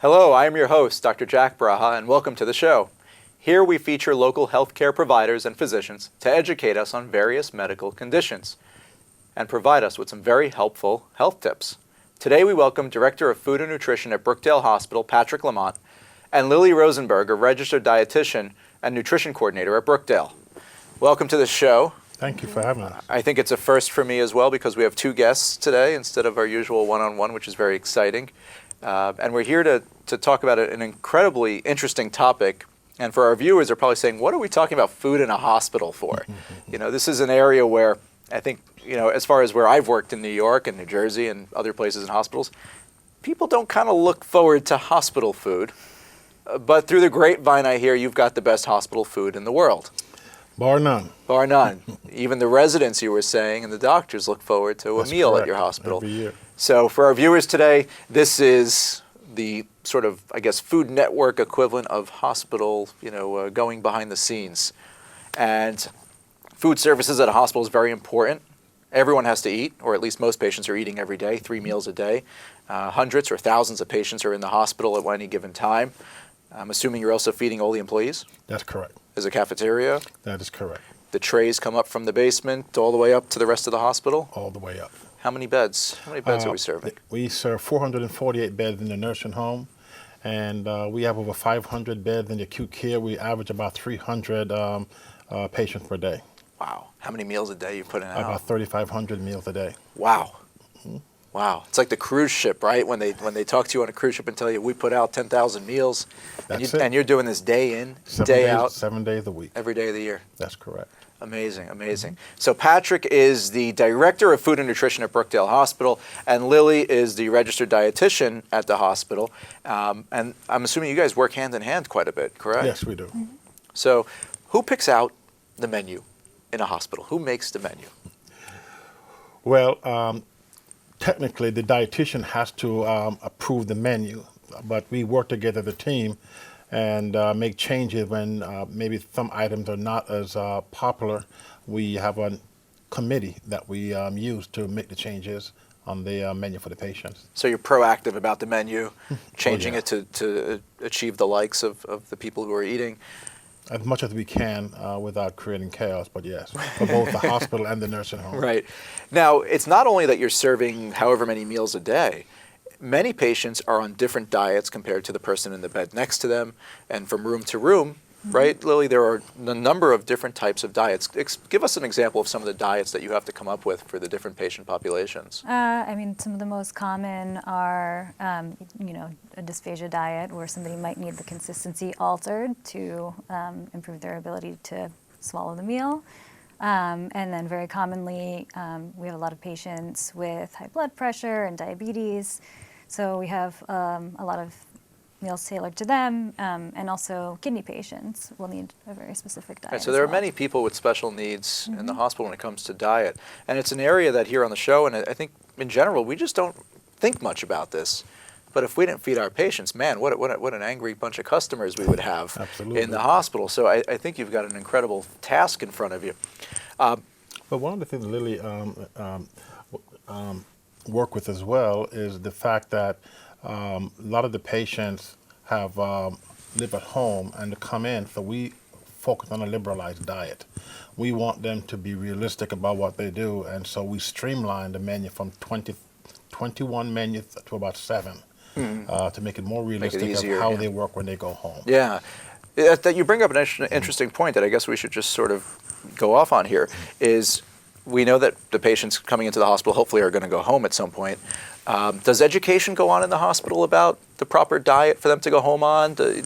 Hello, I am your host, Dr. Jack Braha, and welcome to the show. Here we feature local healthcare providers and physicians to educate us on various medical conditions and provide us with some very helpful health tips. Today we welcome Director of Food and Nutrition at Brookdale Hospital, Patrick Lamont, and Lily Rosenberg, a registered dietitian and nutrition coordinator at Brookdale. Welcome to the show. Thank you for having us. I think it's a first for me as well because we have two guests today instead of our usual one-on-one, which is very exciting. And we're here to talk about an incredibly interesting topic. And for our viewers, they're probably saying, what are we talking about food in a hospital for? This is an area where I think, as far as where I've worked in New York and New Jersey and other places in hospitals, people don't kind of look forward to hospital food. But through the grapevine, I hear you've got the best hospital food in the world. Bar none. Bar none. Even the residents, you were saying, and the doctors look forward to That's a meal correct. at your hospital. Every year. So for our viewers today, this is the sort of, Food Network equivalent of hospital, going behind the scenes. And food services at a hospital is very important. Everyone has to eat, or at least most patients are eating every day, 3 meals a day. Hundreds or thousands of patients are in the hospital at any given time. I'm assuming you're also feeding all the employees? That's correct. There's a cafeteria? That is correct. The trays come up from the basement all the way up to the rest of the hospital? All the way up. How many beds? How many beds are we serving? We serve 448 beds in the nursing home, and we have over 500 beds in the acute care. We average about 300 patients per day. Wow. How many meals a day are you putting out? About 3,500 meals a day. Wow. Wow. It's like the cruise ship, right? When they talk to you on a cruise ship and tell you, we put out 10,000 meals, and you're doing this day in, day out. 7 days a week. Every day of the year. That's correct. Amazing, amazing. So Patrick is the Director of Food and Nutrition at Brookdale Hospital, and Lily is the registered dietitian at the hospital. And I'm assuming you guys work hand in hand quite a bit, correct? Yes, we do. So who picks out the menu in a hospital? Who makes the menu? Well, technically, the dietitian has to approve the menu, but we work together as a team and make changes when maybe some items are not as popular. We have a committee that we use to make the changes on the menu for the patients. So you're proactive about the menu, changing it to achieve the likes of the people who are eating? As much as we can without creating chaos, but yes, for both the hospital and the nursing home. Right. Now, it's not only that you're serving however many meals a day. Many patients are on different diets compared to the person in the bed next to them, and from room to room, right, Lily, there are a number of different types of diets. Give us an example of some of the diets that you have to come up with for the different patient populations. Some of the most common are, a dysphagia diet where somebody might need the consistency altered to improve their ability to swallow the meal. And then very commonly, we have a lot of patients with high blood pressure and diabetes. So we have a lot of meals tailored to them, and also kidney patients will need a very specific diet. Right, so there are many people with special needs in the hospital when it comes to diet. And it's an area that here on the show, and I think in general, we just don't think much about this. But if we didn't feed our patients, man, what an angry bunch of customers we would have in the hospital. So I think you've got an incredible task in front of you. But one of the things Lily work with as well is the fact that a lot of the patients have live at home and to come in, so we focus on a liberalized diet. We want them to be realistic about what they do, and so we streamline the menu from 21 menus to about 7 to make it more realistic of how they work when they go home. Yeah. That you bring up an interesting point that I guess we should just sort of go off on here is we know that the patients coming into the hospital hopefully are going to go home at some point. Does education go on in the hospital about the proper diet for them to go home on? Do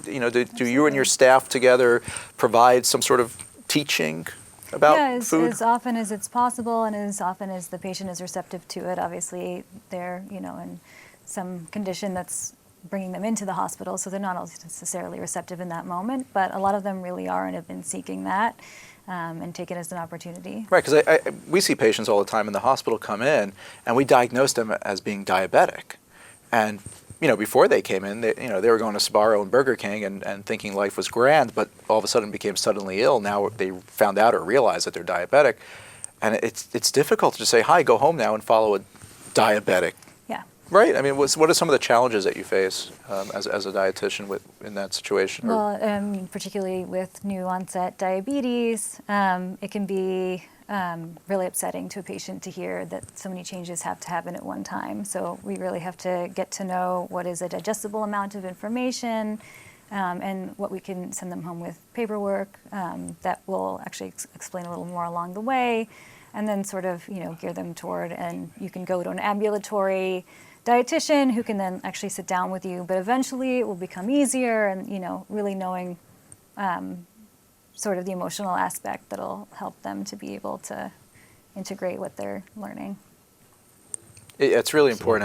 you and your staff together provide some sort of teaching about food? As often as it's possible and as often as the patient is receptive to it. Obviously, they're in some condition that's bringing them into the hospital, so they're not necessarily receptive in that moment, but a lot of them really are and have been seeking that. And take it as an opportunity. Right, because we see patients all the time in the hospital come in, and we diagnose them as being diabetic. And, before they came in, they were going to Sbarro and Burger King and thinking life was grand, but all of a sudden became suddenly ill. Now they found out or realized that they're diabetic. and it's difficult to just say, hi, go home now and follow a diabetic. Yeah. Right? I mean, what are some of the challenges that you face as a dietitian in that situation? Well, particularly with new onset diabetes, it can be really upsetting to a patient to hear that so many changes have to happen at one time. So we really have to get to know what is a digestible amount of information, and what we can send them home with paperwork that will actually explain a little more along the way, and then sort of gear them toward, and you can go to an ambulatory dietitian who can then actually sit down with you, but eventually it will become easier, and really knowing sort of the emotional aspect that'll help them to be able to integrate what they're learning. It's really important.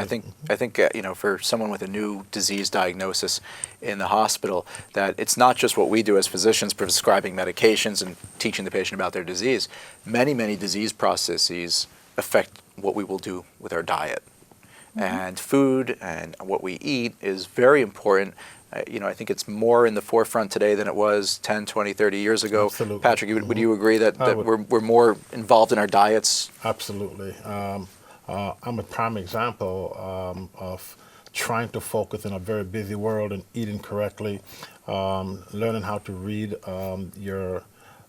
I think for someone with a new disease diagnosis in the hospital, that it's not just what we do as physicians prescribing medications and teaching the patient about their disease. Many disease processes affect what we will do with our diet. And food and what we eat is very important. I think it's more in the forefront today than it was 10, 20, 30 years ago. Absolutely. Patrick, would you agree that we're more involved in our diets? Absolutely. I'm a prime example of trying to focus in a very busy world and eating correctly, learning how to read your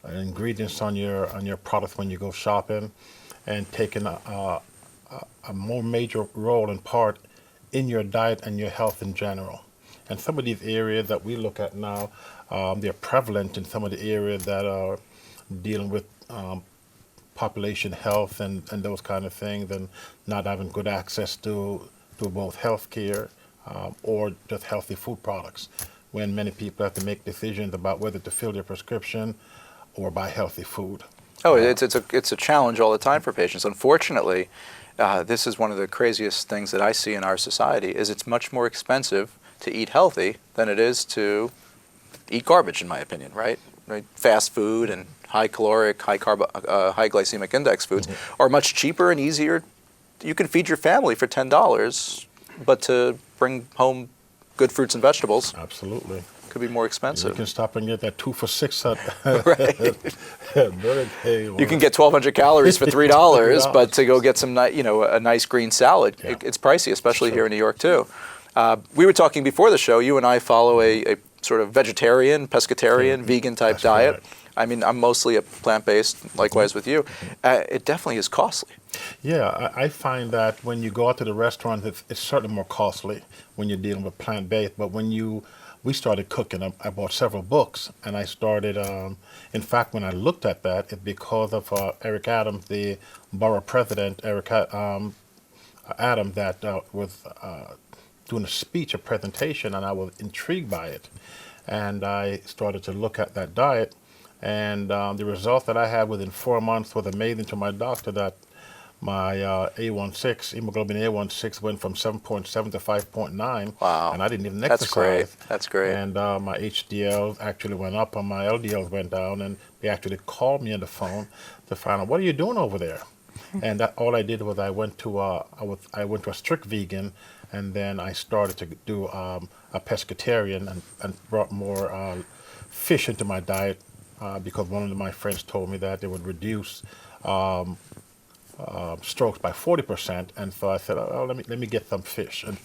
ingredients on your products when you go shopping, and taking a more major role and part in your diet and your health in general. And some of these areas that we look at now, they're prevalent in some of the areas that are dealing with population health and those kind of things, and not having good access to both health care or just healthy food products, when many people have to make decisions about whether to fill their prescription or buy healthy food. Oh, it's a challenge all the time for patients. Unfortunately, this is one of the craziest things that I see in our society, is it's much more expensive to eat healthy than it is to eat garbage, in my opinion, right? Fast food and high caloric, high glycemic index foods are much cheaper and easier. You can feed your family for $10, but to bring home good fruits and vegetables, Absolutely. could be more expensive. You can stop and get that 2 for $6 Right. You can get 1,200 calories for $3, but to go get some, a nice green salad, it's pricey, especially here in New York too. We were talking before the show. You and I follow a sort of vegetarian, pescatarian, vegan type diet. Correct. I mean, I'm mostly a plant-based, likewise with you. It definitely is costly. Yeah, I find that when you go out to the restaurant, it's certainly more costly when you're dealing with plant-based. But when we started cooking, I bought several books, and I started, in fact, when I looked at that, it's because of Eric Adams, the borough president, Adams, that was doing a speech, a presentation, and I was intrigued by it. And I started to look at that diet, and the result that I had within 4 months was amazing to my doctor, that my A16, hemoglobin A16 went from 7.7 to 5.9. Wow. And I didn't even That's exercise. great. That's great. And my HDLs actually went up and my LDLs went down, and they actually called me on the phone to find out, what are you doing over there? And all I did was I went to a strict vegan, and then I started to do a pescatarian and brought more fish into my diet because one of my friends told me that it would reduce strokes by 40%, and so I said, oh, let me get some fish, and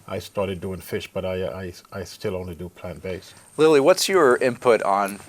I started doing fish, but I still only do plant-based. Lily, what's your input on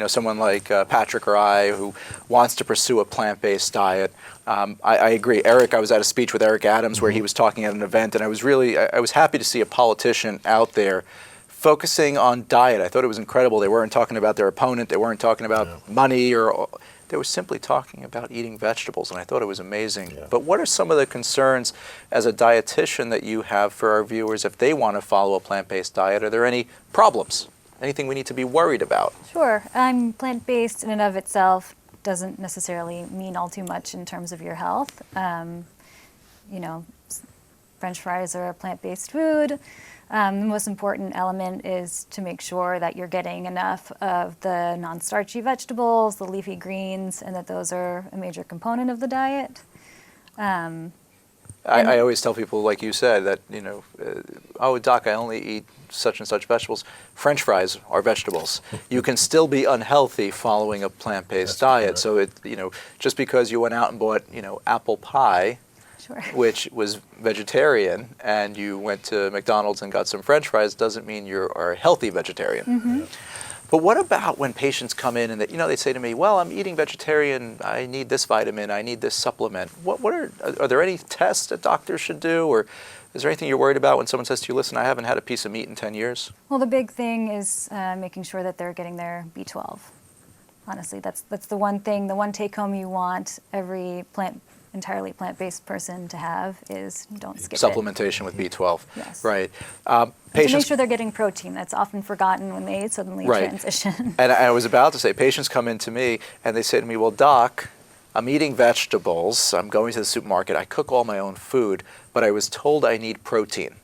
someone like Patrick or I who wants to pursue a plant-based diet? I agree. I was at a speech with Eric Adams where he was talking at an event, and I was happy to see a politician out there focusing on diet. I thought it was incredible. They weren't talking about their opponent. They weren't talking about money, or they were simply talking about eating vegetables, and I thought it was amazing. Yeah. But what are some of the concerns as a dietitian that you have for our viewers if they want to follow a plant-based diet? Are there any problems? Anything we need to be worried about? Sure. Plant-based in and of itself doesn't necessarily mean all too much in terms of your health. French fries are a plant-based food. The most important element is to make sure that you're getting enough of the non-starchy vegetables, the leafy greens, and that those are a major component of the diet. I always tell people, like you said, that, oh, doc, I only eat such and such vegetables. French fries are vegetables. You can still be unhealthy following a plant-based diet. correct. So just because you went out and bought, apple pie, Sure. which was vegetarian, and you went to McDonald's and got some French fries, doesn't mean you are a healthy vegetarian. Mm-hmm. But what about when patients come in and they say to me, well, I'm eating vegetarian, I need this vitamin, I need this supplement. What are there any tests that doctors should do, or is there anything you're worried about when someone says to you, listen, I haven't had a piece of meat in 10 years? Well, the big thing is making sure that they're getting their B12. Honestly, that's the one thing, the one take home you want every entirely plant-based person to have is don't skip Supplementation with B12. Yes. Right. To Patients, make sure they're getting protein. That's often forgotten when they suddenly Right. transition. and I was about to say, patients come in to me and they say to me, well, doc, I'm eating vegetables, I'm going to the supermarket, I cook all my own food, but I was told I need protein.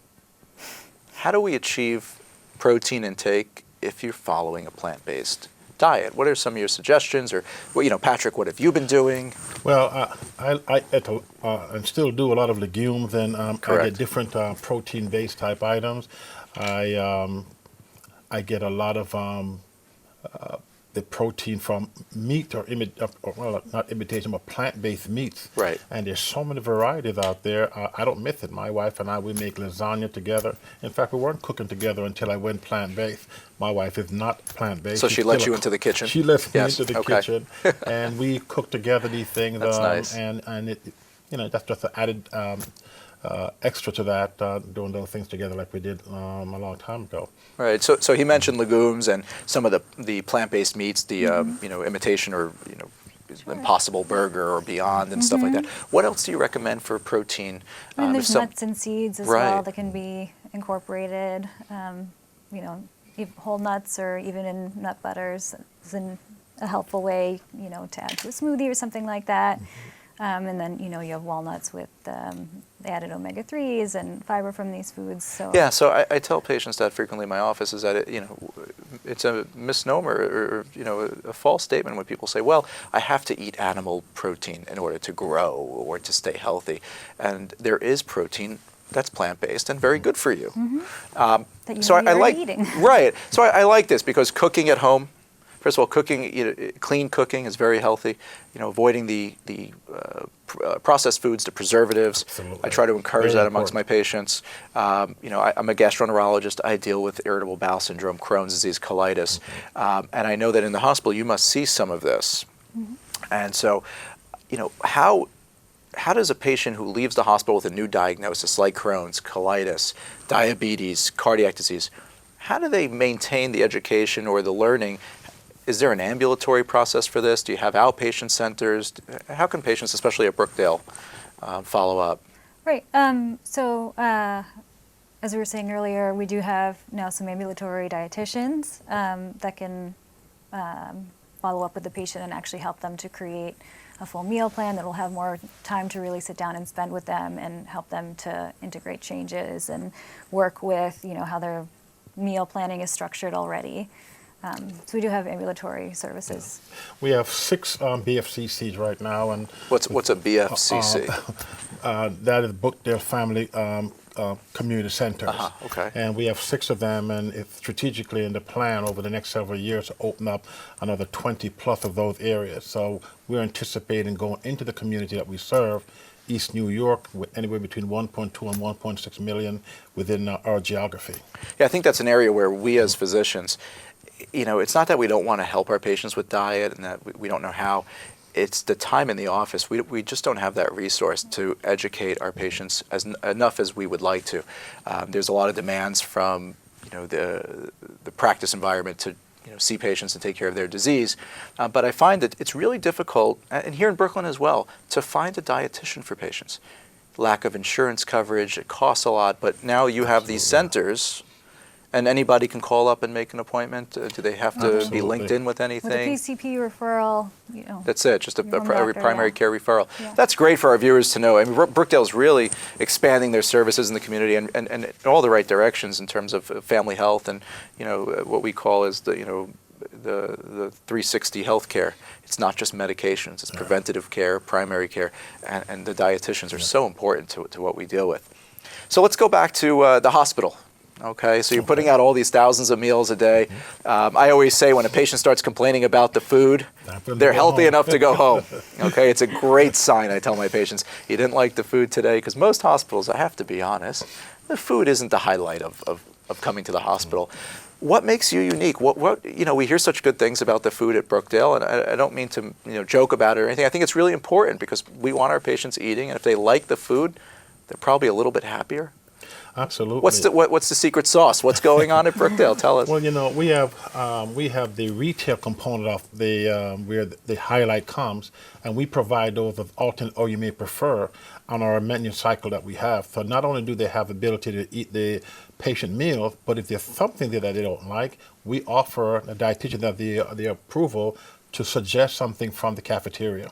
How do we achieve protein intake if you're following a plant-based diet? What are some of your suggestions? Or, Patrick, what have you been doing? Well, I eat and still do a lot of legumes, and I Correct. get different protein-based type items. I get a lot of the protein from meat not imitation, but plant-based meats. Right. And there's so many varieties out there. I don't miss it. My wife and I, we make lasagna together. In fact, we weren't cooking together until I went plant-based. My wife is not plant-based. So She's she let still you into the kitchen? She lets me Yes, into the okay. kitchen, and we cook together these things. That's nice. And it, that's just an added extra to that, doing those things together like we did a long time ago. Right. So he mentioned legumes and some of the plant-based meats, the imitation or Impossible Burger or Beyond and stuff like that. What else do you recommend for protein? And if there's some- nuts and seeds as Right. well that can be incorporated. Whole nuts or even in nut butters is a helpful way, to add to a smoothie or something like that. And then, you have walnuts with the added omega-3s and fiber from these foods. So Yeah, so I tell patients that frequently in my office is that it's a misnomer or a false statement when people say, well, I have to eat animal protein in order to grow or to stay healthy. And there is protein that's plant-based and very good for you. that you So know you're I like eating. Right. So I like this because cooking at home, first of all, clean cooking is very healthy. Avoiding the processed foods, the preservatives. Absolutely. I try to encourage Very that amongst my patients. I'm a gastroenterologist. I deal with irritable bowel syndrome, Crohn's disease, colitis, and I know that in the hospital you must see some of this. And so, how does a patient who leaves the hospital with a new diagnosis like Crohn's, colitis, diabetes, cardiac disease, how do they maintain the education or the learning? Is there an ambulatory process for this? Do you have outpatient centers? How can patients, especially at Brookdale, follow up? Right. So as we were saying earlier, we do have now some ambulatory dietitians that can follow up with the patient and actually help them to create a full meal plan that will have more time to really sit down and spend with them and help them to integrate changes and work with, how their meal planning is structured already. So we do have ambulatory services. We have 6 BFCCs right now, and What's a BFCC? that is Brookdale Family Community Centers. Okay. And we have 6 of them, and it's strategically in the plan over the next several years to open up another 20 plus of those areas. So we're anticipating going into the community that we serve, East New York, with anywhere between 1.2 and 1.6 million within our geography. Yeah, I think that's an area where we as physicians, it's not that we don't want to help our patients with diet and that we don't know how. It's the time in the office. We just don't have that resource to educate our patients enough as we would like to. There's a lot of demands from the practice environment to see patients and take care of their disease. But I find that it's really difficult, and here in Brooklyn as well, to find a dietitian for patients. Lack of insurance coverage, it costs a lot, but now you have these centers, and anybody can call up and make an appointment. Do they have to be Absolutely. linked in with With a anything? PCP referral, That's it, just a Your home doctor, primary yeah. care referral. Yeah. That's great for our viewers to know. I mean, Brookdale's really expanding their services in the community and in all the right directions in terms of family health and, what we call as the, the 360 healthcare. It's not just medications, it's preventative care, primary care, and the dietitians are so important to what we deal with. So let's go back to the hospital. Okay, so you're putting out all these thousands of meals a day. I always say when a patient starts complaining about the food, they're healthy enough to go home. Okay, it's a great sign. I tell my patients, you didn't like the food today, because most hospitals, I have to be honest, the food isn't the highlight of coming to the hospital. What makes you unique? What we hear such good things about the food at Brookdale, and I don't mean to joke about it or anything. I think it's really important because we want our patients eating, and if they like the food, they're probably a little bit happier. Absolutely. What's the secret sauce? What's going on at Brookdale? Tell us. Well, we have the retail component of the where the highlight comes, and we provide those of alternate or you may prefer on our menu cycle that we have. So not only do they have the ability to eat the patient meal, but if there's something that they don't like, we offer a dietitian that the approval to suggest something from the cafeteria.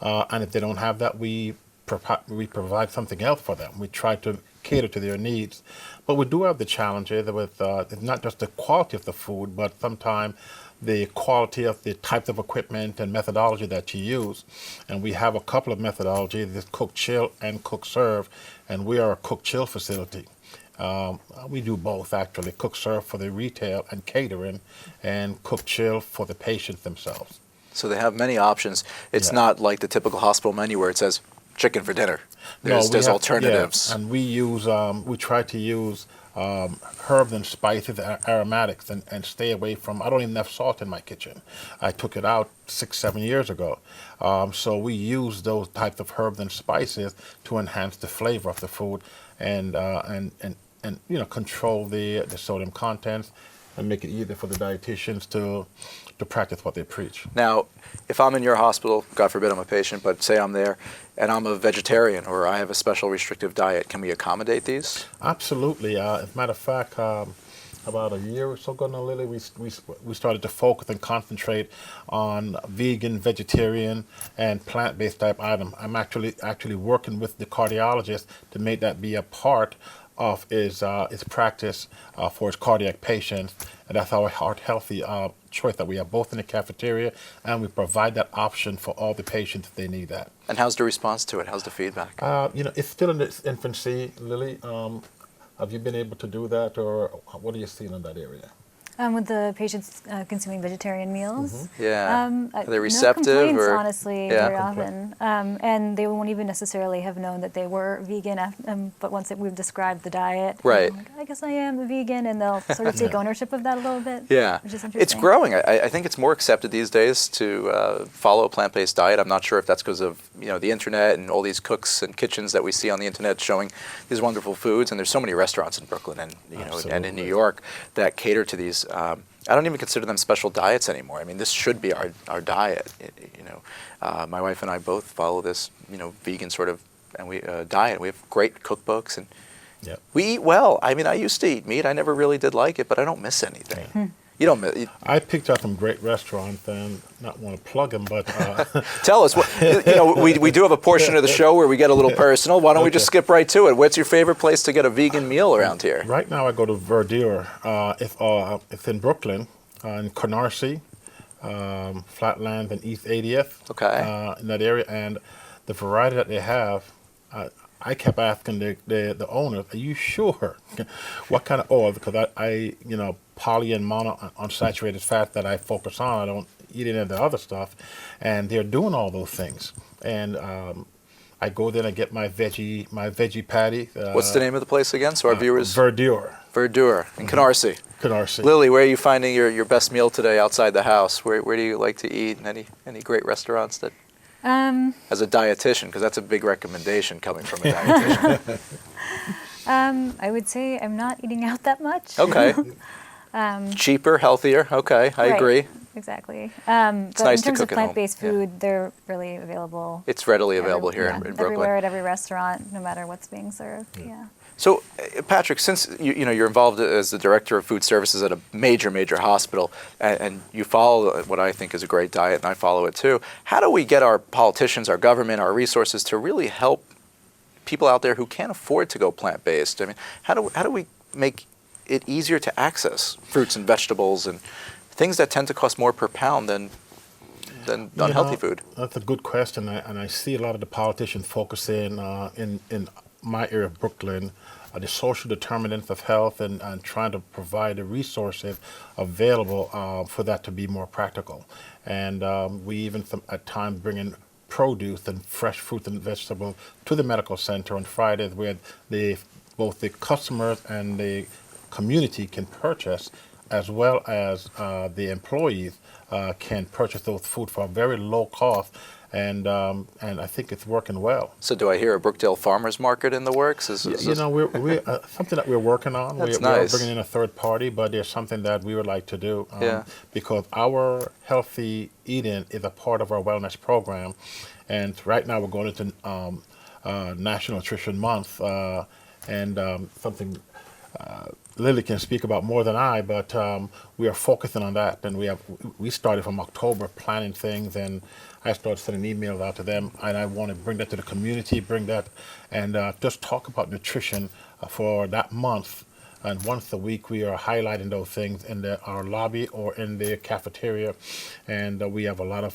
And if they don't have that, we provide something else for them. We try to cater to their needs. But we do have the challenges with not just the quality of the food, but sometimes the quality of the types of equipment and methodology that you use. And we have a couple of methodologies, this cook chill and cook serve, and we are a cook chill facility. We do both actually, cook serve for the retail and catering, and cook chill for the patients themselves. So they have many options. It's not like the typical hospital menu where it says chicken for dinner. There's alternatives. Yeah, and we try to use herbs and spices, aromatics, and stay away from, I don't even have salt in my kitchen. I took it out 6-7 years ago. So we use those types of herbs and spices to enhance the flavor of the food and control the sodium contents and make it easier for the dietitians to practice what they preach. Now, if I'm in your hospital, God forbid I'm a patient, but say I'm there and I'm a vegetarian or I have a special restrictive diet, can we accommodate these? Absolutely. As a matter of fact, about a year or so ago now, Lily, we started to focus and concentrate on vegan, vegetarian, and plant-based type items. I'm actually working with the cardiologist to make that be a part of his practice for his cardiac patients, and that's our heart healthy choice that we have both in the cafeteria, and we provide that option for all the patients if they need that. And how's the response to it? How's the feedback? It's still in its infancy, Lily. Have you been able to do that, or what are you seeing in that area? With the patients consuming vegetarian meals. Yeah. Are they receptive? No complaints, or? honestly, Yeah. very often. And they won't even necessarily have known that they were vegan, but once we've described the diet, Right. like, I guess I am a vegan, and they'll sort of take ownership of that a little bit, Yeah. which is interesting. It's growing. I think it's more accepted these days to follow a plant-based diet. I'm not sure if that's because of the internet and all these cooks and kitchens that we see on the internet showing these wonderful foods. And there's so many restaurants in Brooklyn and and in New York that cater to these. I don't even consider them special diets anymore. I mean, this should be our diet. My wife and I both follow this vegan sort of diet. We have great cookbooks and we eat well. I mean, I used to eat meat. I never really did like it, but I don't miss anything. Yeah. You don't miss. I picked out some great restaurants, and not want to plug them, but tell us. We do have a portion of the show where we get a little personal. Why don't we just skip right to it? What's your favorite place to get a vegan meal around here? Right now, I go to Verdure. It's in Brooklyn, in Canarsie, Flatlands, and East 80th. Okay. In that area, and the variety that they have. I kept asking the owner, "Are you sure? What kind of oil?" Because I poly and mono unsaturated fat that I focus on. I don't eat any of the other stuff, and they're doing all those things. And I go there and I get my veggie patty. What's the name of the place again? So our viewers. Verdure. Verdure in Canarsie. Canarsie. Lily, where are you finding your best meal today outside the house? Where do you like to eat? And any great restaurants that? As a dietitian, because that's a big recommendation coming from a dietitian. I would say I'm not eating out that much. Okay. Cheaper, healthier. Okay, I agree. Exactly. It's but nice in to terms cook of at home. plant-based food, they're really available. It's readily available here in Brooklyn. Everywhere at every restaurant, no matter what's being served. Yeah. So, Patrick, since you're involved as the director of food services at a major hospital, and you follow what I think is a great diet, and I follow it too, how do we get our politicians, our government, our resources to really help people out there who can't afford to go plant-based? I mean, how do we make it easier to access fruits and vegetables and things that tend to cost more per pound than unhealthy food? That's a good question, and I see a lot of the politicians focusing in my area of Brooklyn, the social determinants of health, and trying to provide the resources available for that to be more practical. And we even at times bring in produce and fresh fruit and vegetables to the medical center on Fridays, where both the customers and the community can purchase, as well as the employees can purchase those food for a very low cost, and I think it's working well. So do I hear a Brookdale Farmers Market in the works? Is We're something that we're working on. That's We are nice. bringing in a third party, but there's something that we would like to do Yeah. because our healthy eating is a part of our wellness program, and right now we're going into National Nutrition Month, and something Lily can speak about more than I, but we are focusing on that, and we started from October planning things, and I started sending emails out to them, and I want to bring that to the community, and just talk about nutrition for that month. And once a week, we are highlighting those things in our lobby or in the cafeteria, and we have a lot of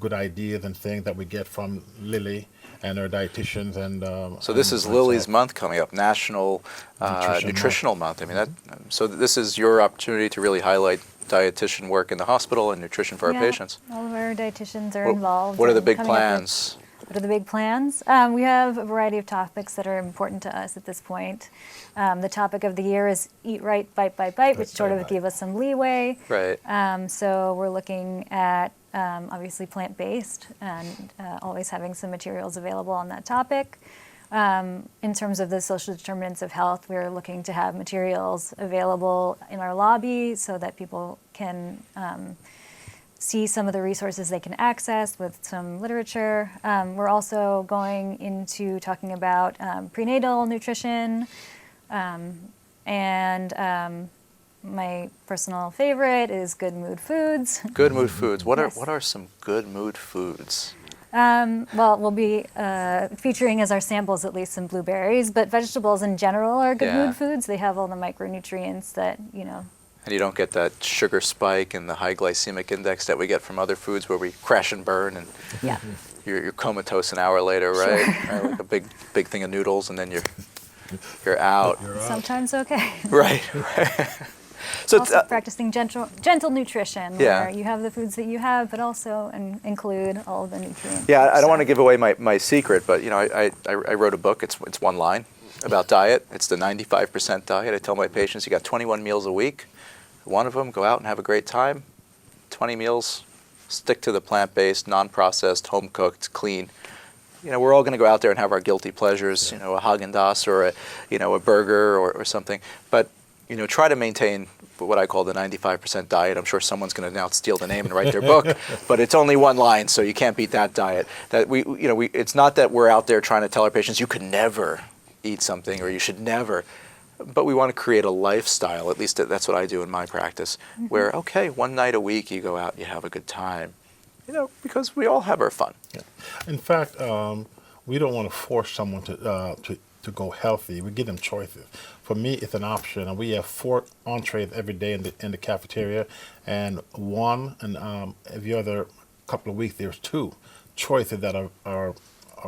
good ideas and things that we get from Lily and our dietitians. And so this is and Lily's myself. month coming up, National Nutritional Month. I mean, so this is your opportunity to really highlight dietitian work in the hospital and nutrition for our Yeah, patients. all of our dietitians are What- involved. What are the in big coming up with- plans? What are the big plans? We have a variety of topics that are important to us at this point. The topic of the year is Eat Right, Bite, Bite, Bite, which sort of gave us some leeway. Right. So we're looking at obviously plant-based and always having some materials available on that topic. In terms of the social determinants of health, we're looking to have materials available in our lobby so that people can see some of the resources they can access with some literature. We're also going into talking about prenatal nutrition, and my personal favorite is good mood foods. Good mood foods. What Yes. are some good mood foods? Well, we'll be featuring as our samples at least some blueberries, but vegetables in general are good Yeah. mood foods. They have all the micronutrients that, And you don't get that sugar spike and the high glycemic index that we get from other foods where we crash and burn and yeah. you're comatose an hour later, right? Right, like a big thing of noodles and then you're out. Sometimes okay. Right. So it's, Also practicing gentle nutrition, Yeah. where you have the foods that you have, but also include all of the nutrients. yeah, I don't want to give away my secret, but I wrote a book. It's one line about diet. It's the 95% diet. I tell my patients you got 21 meals a week. One of them, go out and have a great time. 20 meals, stick to the plant-based, non-processed, home-cooked, clean. We're all going to go out there and have our guilty pleasures, a Haagen-Dazs or a burger or something. But, try to maintain what I call the 95% diet. I'm sure someone's going to now steal the name and write their book, but it's only one line, so you can't beat that diet. That it's not that we're out there trying to tell our patients you could never eat something or you should never. But we want to create a lifestyle, at least that's what I do in my practice, where, okay, one night a week you go out and you have a good time, because we all have our fun. Yeah. In fact, we don't want to force someone to go healthy. We give them choices. For me, it's an option, and we have 4 entrees every day in the cafeteria, and every other couple of weeks there's 2 choices that are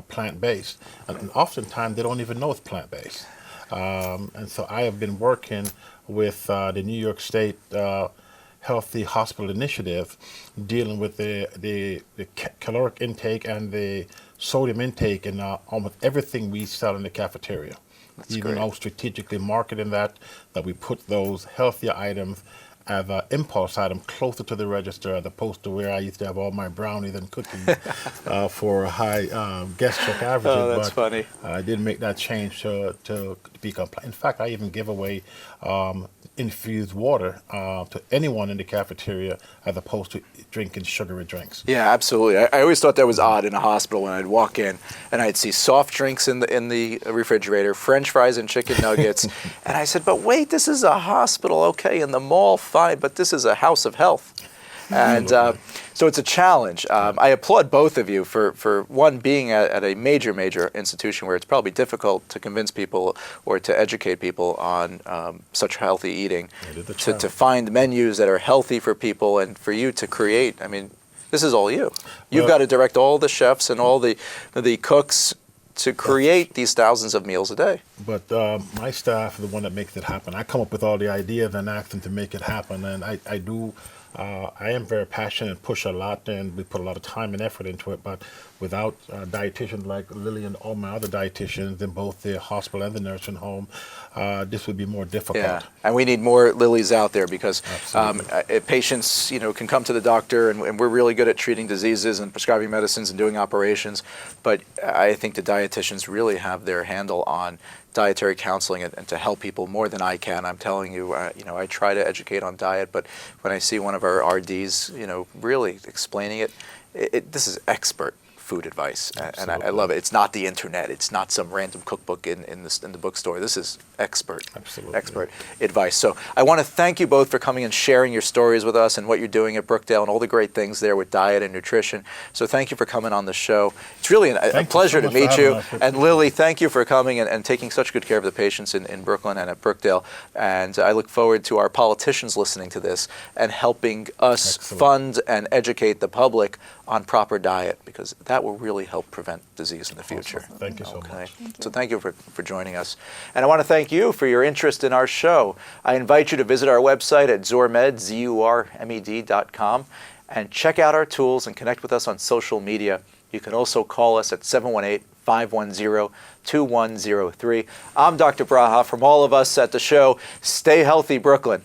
plant-based, and oftentimes they don't even know it's plant-based. And so I have been working with the New York State Healthy Hospital Initiative, dealing with the caloric intake and the sodium intake in almost everything we sell in the cafeteria. That's Even great. though strategically marketing that we put those healthier items as an impulse item closer to the register, as opposed to where I used to have all my brownies and cookies for a high guest check average. Oh, that's but funny. I didn't make that change to be compliant. In fact, I even give away infused water to anyone in the cafeteria as opposed to drinking sugary drinks. Yeah, absolutely. I always thought that was odd in a hospital when I'd walk in and I'd see soft drinks in the refrigerator, French fries and chicken nuggets, and I said, but wait, this is a hospital, okay, in the mall, fine, but this is a house of health. And so it's a challenge. I applaud both of you for one, being at a major institution where it's probably difficult to convince people or to educate people on such healthy eating, to find menus that are healthy for people, and for you to create. I mean, this is all you. You've got to direct all the chefs and all the cooks to create these thousands of meals a day. But my staff are the one that makes it happen. I come up with all the ideas and ask them to make it happen, and I do. I am very passionate and push a lot, and we put a lot of time and effort into it. But without dietitians like Lily and all my other dietitians in both the hospital and the nursing home, this would be more difficult. Yeah, and we need more Lilies out there, because patients, can come to the doctor, and we're really good at treating diseases and prescribing medicines and doing operations. But I think the dietitians really have their handle on dietary counseling and to help people more than I can. I'm telling you, I try to educate on diet, but when I see one of our RDs, really explaining it, this is expert food advice, and I love it. It's not the internet. It's not some random cookbook in the bookstore. This is expert advice. So I want to thank you both for coming and sharing your stories with us and what you're doing at Brookdale and all the great things there with diet and nutrition. So thank you for coming on the show. It's really a pleasure to meet you. And Lily, thank you for coming and taking such good care of the patients in Brooklyn and at Brookdale. And I look forward to our politicians listening to this and helping us fund and educate the public on proper diet, because that will really help prevent disease in the future. Thank you so much. So thank you for joining us. And I want to thank you for your interest in our show. I invite you to visit our website at zurmed.com and check out our tools and connect with us on social media. You can also call us at 718-510-2103. I'm Dr. Braha. From all of us at the show, stay healthy, Brooklyn.